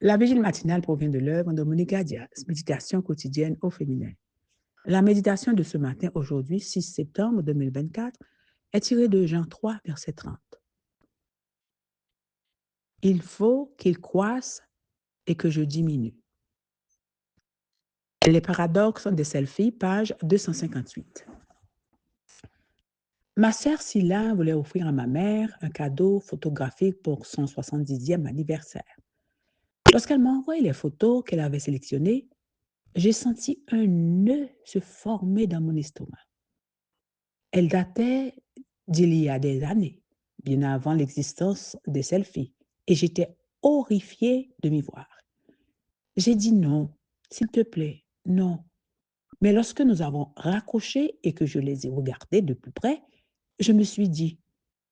La vigile matinale provient de l'œuvre de Monica Diaz, Méditation quotidienne au féminin. La méditation de ce matin, aujourd'hui, 6 septembre 2024, est tirée de Jean 3, verset 30. Il faut qu'il croisse et que je diminue. Les paradoxes des selfies, page 258. Ma sœur Scylla voulait offrir à ma mère un cadeau photographique pour son 70e anniversaire. Lorsqu'elle m'a envoyé les photos qu'elle avait sélectionnées, j'ai senti un nœud se former dans mon estomac. Elle datait d'il y a des années, bien avant l'existence des selfies, et j'étais horrifiée de m'y voir. J'ai dit non, s'il te plaît, non. Mais lorsque nous avons raccroché et que je les ai regardés de plus près, je me suis dit,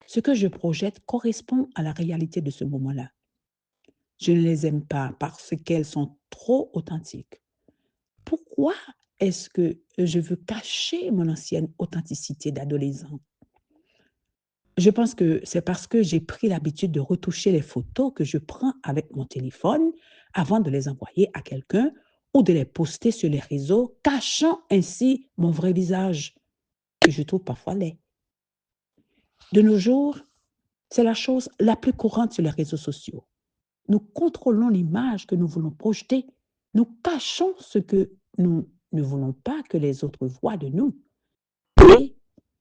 ce que je projette correspond à la réalité de ce moment-là. Je ne les aime pas parce qu'elles sont trop authentiques. Pourquoi est-ce que je veux cacher mon ancienne authenticité d'adolescent? Je pense que c'est parce que j'ai pris l'habitude de retoucher les photos que je prends avec mon téléphone avant de les envoyer à quelqu'un ou de les poster sur les réseaux, cachant ainsi mon vrai visage, que je trouve parfois laid. De nos jours, c'est la chose la plus courante sur les réseaux sociaux. Nous contrôlons l'image que nous voulons projeter. Nous cachons ce que nous ne voulons pas que les autres voient de nous. Et,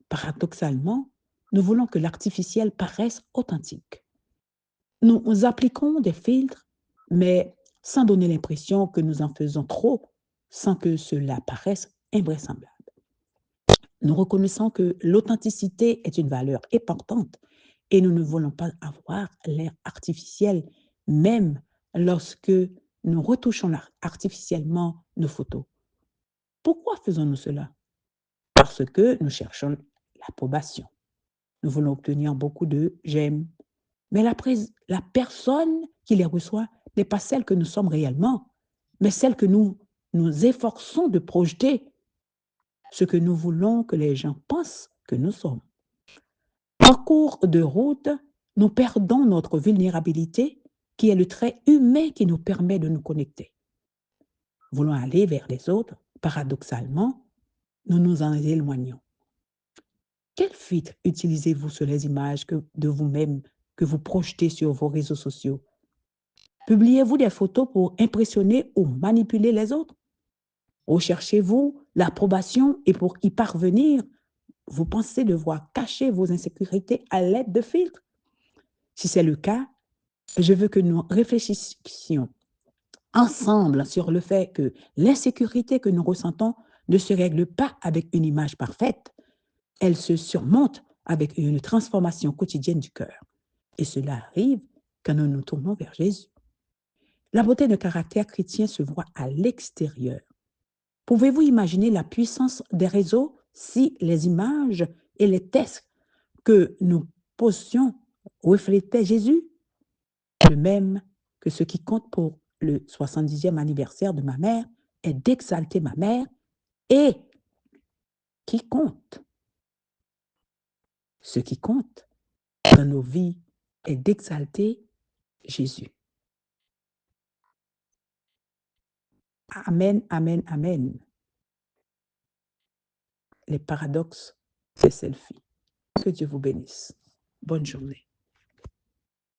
paradoxalement, nous voulons que l'artificiel paraisse authentique. Nous appliquons des filtres, mais sans donner l'impression que nous en faisons trop, sans que cela paraisse invraisemblable. Nous reconnaissons que l'authenticité est une valeur importante et nous ne voulons pas avoir l'air artificiel, même lorsque nous retouchons artificiellement nos photos. Pourquoi faisons-nous cela? Parce que nous cherchons l'approbation. Nous voulons obtenir beaucoup de j'aime. Mais la personne qui les reçoit n'est pas celle que nous sommes réellement, mais celle que nous nous efforçons de projeter, ce que nous voulons que les gens pensent que nous sommes. En cours de route, nous perdons notre vulnérabilité, qui est le trait humain qui nous permet de nous connecter. Voulant aller vers les autres, paradoxalement, nous nous en éloignons. Quel filtre utilisez-vous sur les images de vous-même que vous projetez sur vos réseaux sociaux? Publiez-vous des photos pour impressionner ou manipuler les autres? Recherchez-vous l'approbation et pour y parvenir, vous pensez devoir cacher vos insécurités à l'aide de filtres? Si c'est le cas, je veux que nous réfléchissions ensemble sur le fait que l'insécurité que nous ressentons ne se règle pas avec une image parfaite, elle se surmonte avec une transformation quotidienne du cœur. Et cela arrive quand nous nous tournons vers Jésus. La beauté de caractère chrétien se voit à l'extérieur. Pouvez-vous imaginer la puissance des réseaux si les images et les textes que nous postions reflétaient Jésus? De même que ce qui compte pour le 70e anniversaire de ma mère est d'exalter ma mère et qui compte, ce qui compte dans nos vies est d'exalter Jésus. Amen, amen, amen. Les paradoxes des selfies. Que Dieu vous bénisse. Bonne journée.